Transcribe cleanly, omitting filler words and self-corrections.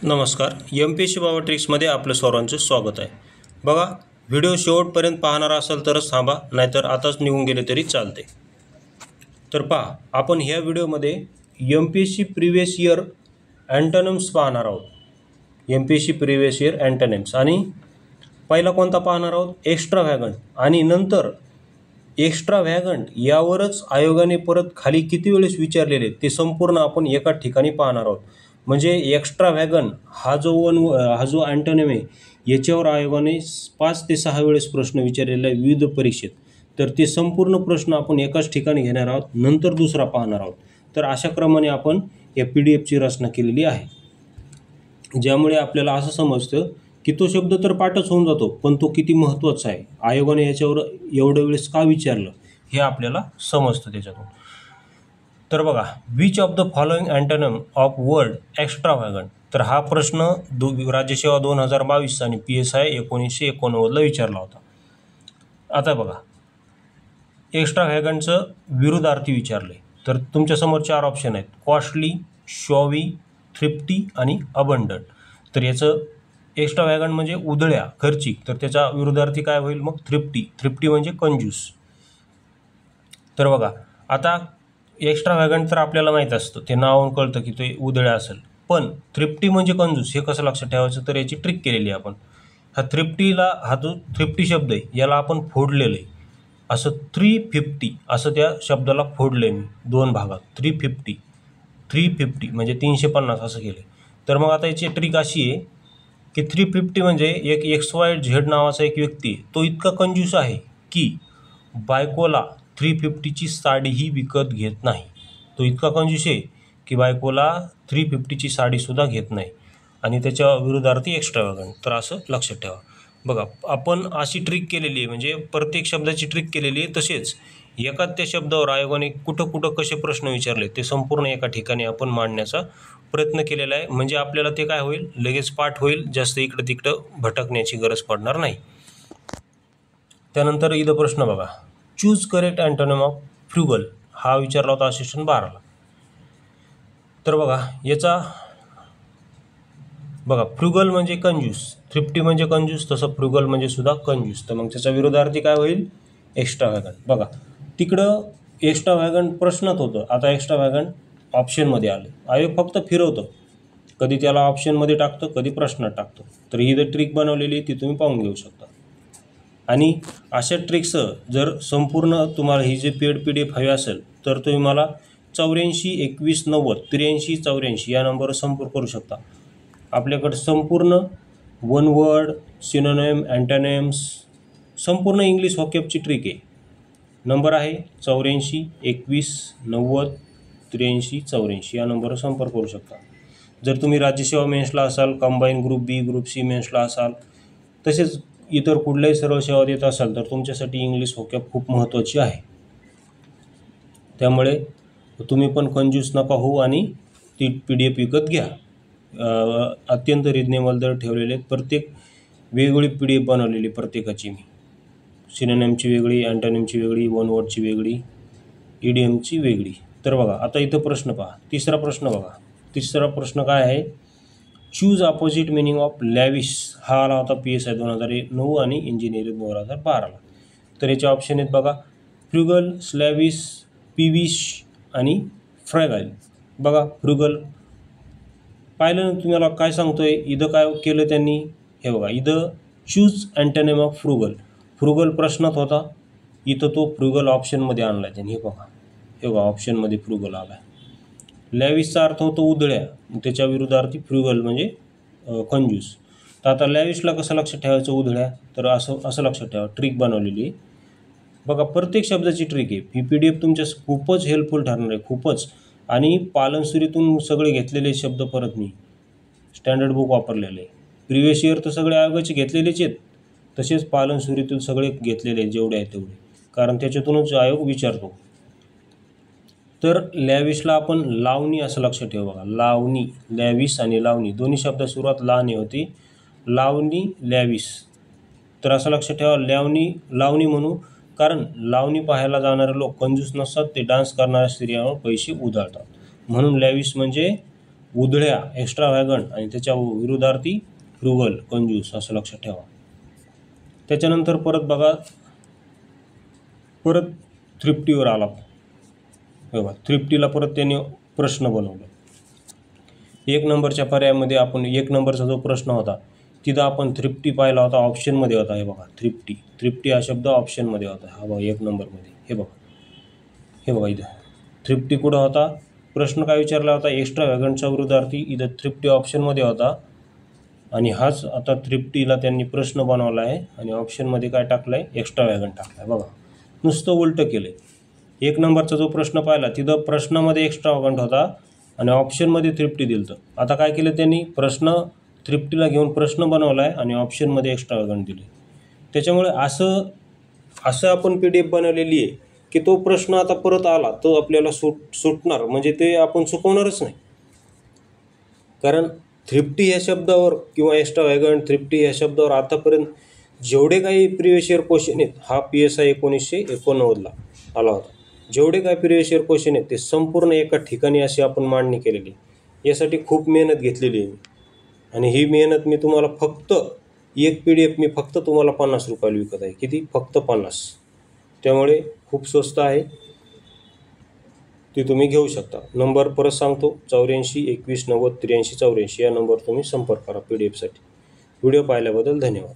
नमस्कार. MPSC power ट्रिक्समध्ये आपलं सर्वांचं स्वागत आहे. बघा, व्हिडिओ शेवटपर्यंत पाहणारा असेल तरच थांबा, नाहीतर आताच निघून गेले तरी चालते. तर पहा, आपण ह्या व्हिडिओमध्ये MPSC प्रिव्हियस इयर अँटोनिम्स पाहणार आहोत. MPSC प्रिव्हियस इयर अँटोनिम्स आणि पहिला कोणता पाहणार आहोत? एक्स्ट्रा व्हॅगंट. आणि नंतर एक्स्ट्रा व्हॅगंट यावरच आयोगाने परत खाली किती वेळेस विचारलेले ते संपूर्ण आपण एका ठिकाणी पाहणार आहोत. म्हणजे एक्स्ट्रा व्हॅगन हा जो अँटोनिम आहे याच्यावर आयोगाने 5 ते 6 वेळेस प्रश्न विचारलेला आहे विविध परीक्षेत. तर ते संपूर्ण प्रश्न आपण एकाच ठिकाणी घेणार आहोत, नंतर दुसरा पाहणार आहोत. तर अशा क्रमाने आपण या PDF ची रचना केलेली आहे, ज्यामुळे आपल्याला असं समजतं की तो शब्द तर पाठच होऊन जातो, पण तो किती महत्त्वाचा आहे, आयोगाने याच्यावर एवढ्या वेळेस का विचारलं हे आपल्याला समजतं त्याच्यातून. तर बघा, which of the following antonym of word extravagant. तर हा प्रश्न राज्यसेवा 2022 आणि PSI 1989ला विचारला होता. आता बघा, एक्स्ट्रा व्हॅगंटचं विरुद्धार्थी विचारले. तर तुमच्यासमोर 4 ऑप्शन आहेत: कॉस्टली, शॉवी, थ्रिफ्टी आणि अबंडंट. तर याचं एक्स्ट्रा व्हॅगंट म्हणजे उधळ्या, खर्चिक. तर त्याचा विरुद्धार्थी काय होईल मग? थ्रिफ्टी. थ्रिफ्टी म्हणजे कंजूस. तर बघा, आता एक्स्ट्रा व्हॅगंट तर आपल्याला माहीत असतं, ते नावावरून कळतं की ते उधळ्या असेल. पण थ्रिफ्टी म्हणजे कंजूस हे कसं लक्षात ठेवायचं? तर याची ट्रिक केलेली आहे आपण. हा जो थ्रिफ्टी शब्द आहे याला आपण फोडलेलं आहे. असं 350 असं त्या शब्दाला फोडलं आहे मी 2 भागात. 350 म्हणजे 350 असं केलं. तर मग आता याची ट्रिक अशी आहे की 350 म्हणजे एक XYZ नावाचा एक व्यक्ती आहे, तो इतका कंजूस आहे की बायकोला 350ची साडीही विकत घेत नाही. तो इतका कंजूस आहे की बायकोला 350ची साडीसुद्धा घेत नाही. आणि त्याच्या विरुद्धार्थी एक्स्ट्रा व्हॅगंट. तर असं लक्षात ठेवा. बघा, आपण अशी ट्रिक केलेली आहे, म्हणजे प्रत्येक शब्दाची ट्रिक केलेली आहे. तसेच एकाच त्या शब्दावर आयोगाने कुठं कसे प्रश्न विचारले ते संपूर्ण एका ठिकाणी आपण मांडण्याचा प्रयत्न केलेला आहे. म्हणजे आपल्याला ते काय होईल, लगेच पाठ होईल, जास्त इकडं तिकडं भटकण्याची गरज पडणार नाही. त्यानंतर इथं प्रश्न बघा, choose correct antonym of frugal हा विचारला होता सेशन 12ला. तर बघा, याचा फ्रुगल म्हणजे कंजूस, थ्रिफ्टी म्हणजे कंजूस, तसं फ्रुगल म्हणजे सुद्धा कंजूस. तर मग त्याचा विरोधार्थी काय होईल? एक्स्ट्रा व्हॅगंट. बघा, तिकडं एक्स्ट्रा व्हॅगंट प्रश्नात होतं, आता एक्स्ट्रा व्हॅगंट ऑप्शनमध्ये आलं. आयोग फक्त फिरवतं, कधी त्याला ऑप्शनमध्ये टाकतं, कधी प्रश्नात टाकतं. तर ही जर ट्रिक बनवलेली ती तुम्ही पाहून घेऊ शकता. आणि अशा ट्रिक्सचं जर संपूर्ण तुम्हाला ही जे PDF हवी असेल तर तुम्ही मला 84 21 90 83 84 या नंबरवर संपर्क करू शकता. आपल्याकडे संपूर्ण वन वर्ड, सिनोनिम, अँटोनिम्स, संपूर्ण इंग्लिश व्होकॅबची ट्रिक आहे. नंबर आहे 84 21 90 83 84 या नंबरवर संपर्क करू शकता. जर तुम्ही राज्यसेवा मेन्सला असाल, combine group B, group C मेन्सला असाल, तसेच इतर कुठल्याही सर्व सेवा देत असाल तर तुमच्यासाठी इंग्लिश व्होकॅब खूप महत्त्वाची आहे. त्यामुळे तुम्ही पण कंजूस नका होऊ आणि ती PDF विकत घ्या. अत्यंत रिजनेबल दर ठेवलेले, प्रत्येक वेगवेगळी PDF बनवलेली प्रत्येकाची मी. सिनोनिमची वेगळी, अँटोनिमची वेगळी, वन वर्डची वेगळी, इडियमची वेगळी. तर बघा, आता इथं प्रश्न पहा. तिसरा प्रश्न बघा. तिसरा प्रश्न काय आहे? Choose opposite meaning of lavish हा आला होता PSI 2009 आणि इंजिनिअरिंग 2012ला. तर याचे ऑप्शन आहेत बघा, फ्रुगल, स्लॅविश, पीविश आणि फ्रॅगाइल. बघा, फ्रुगल पाहिलं ना तुम्हाला काय सांगतोय, इथं काय केलं त्यांनी? हे बघा, इथं choose antonym of frugal. Frugal प्रश्नात होता, इथं तो फ्रुगल ऑप्शनमध्ये आणला त्यांनी. हे बघा ऑप्शनमध्ये फ्रुगल आला. लॅविशचा अर्थ होतो उधळ्या, त्याच्या विरुद्धार्थी फ्रुगल म्हणजे कंजूस. तर आता लॅविशला कसं लक्षात ठेवायचं उधळ्या? तर असं लक्षात ठेवा, ट्रिक बनवलेली आहे. बघा, प्रत्येक शब्दाची ट्रिक आहे. ही PDF तुमच्या खूपच हेल्पफुल ठरणार आहे, खूपच. आणि पालनसुरीतून सगळे घेतलेले शब्द परत मी स्टँडर्ड बुक वापरलेलं आहे. प्रिव्हियस इयर तर सगळे आयोगाचे घेतलेलेच आहेत, तसेच पालनसुरीतून सगळे घेतलेले आहेत जेवढे आहेत तेवढे, कारण त्याच्यातूनच आयोग विचारतो. तर लॅविशला आपण लावणी असं लक्षात ठेवा. बघा, लावणी, लॅविश आणि लावणी दोन्ही शब्द सुरुवात लावणी होती. लावणी, लॅविश. तर असं लक्षात ठेवा, लावणी म्हणू, कारण लावणी पाहायला जाणारे लोक कंजूस नसतात, ते डान्स करणाऱ्या स्त्रियांवर पैसे उधळतात. म्हणून लॅविश म्हणजे उधळ्या एक्स्ट्रा वॅगन आणि त्याच्या विरुद्धार्थी फ्रुगल कंजूस असं लक्षात ठेवा. त्याच्यानंतर परत बघा परत थ्रिफ्टीवर आला. बघा थ्रिफ्टीला परत त्यांनी प्रश्न बनवला. 1 नंबरच्या पर्यायामध्ये आपण 1 नंबरचा जो प्रश्न होता तिथं आपण थ्रिफ्टी पाहिला होता, ऑप्शनमध्ये होता. हे बघा थ्रिफ्टी हा शब्द ऑप्शनमध्ये होता. हा बघा 1 नंबरमध्ये हे बघा इथं थ्रिफ्टी कुठं होता, प्रश्न काय विचारला होता, एक्स्ट्रा वॅगनच्या विरुद्धार्थी. इथं थ्रिफ्टी ऑप्शनमध्ये होता आणि हाच आता थ्रिफ्टीला त्यांनी प्रश्न बनवला आहे आणि ऑप्शनमध्ये काय टाकलं आहे, एक्स्ट्रा वॅगन टाकलं आहे. बघा नुसतं उलटं केलं आहे. 1 नंबरचा जो प्रश्न पाहिला तिथं प्रश्नामध्ये एक्स्ट्रा वॅगन होता आणि ऑप्शनमध्ये थ्रिफ्टी दिलं होतं. आता काय केलं त्यांनी, प्रश्न थ्रिफ्टीला घेऊन प्रश्न बनवला आहे आणि ऑप्शनमध्ये एक्स्ट्रा वॅगन दिले. त्याच्यामुळे असं आपण PDF बनवलेली आहे की तो प्रश्न आता परत आला तो आपल्याला सुटणार, म्हणजे ते आपण चुकवणारच नाही. कारण थ्रिफ्टी या शब्दावर किंवा एक्स्ट्रा वॅगन थ्रिफ्टी या शब्दावर आतापर्यंत जेवढे काही प्रिव्हियस इयर क्वेश्चन आहेत, हा PSI 1989ला आला होता. जेवढे काही प्रिव्हियस इयर क्वेश्चन आहेत ते संपूर्ण एका ठिकाणी अशी आपण मांडणी केलेली. यासाठी खूप मेहनत घेतलेली आहे आणि ही मेहनत मी तुम्हाला फक्त एक PDF मी फक्त तुम्हाला 50 रुपयाला विकत आहे. किती? फक्त 50. त्यामुळे खूप स्वस्त आहे, ती तुम्ही घेऊ शकता. नंबर परत सांगतो, 84 21 90 83 84 या नंबर तुम्ही संपर्क करा PDF साठी. व्हिडिओ पाहिल्याबद्दल धन्यवाद.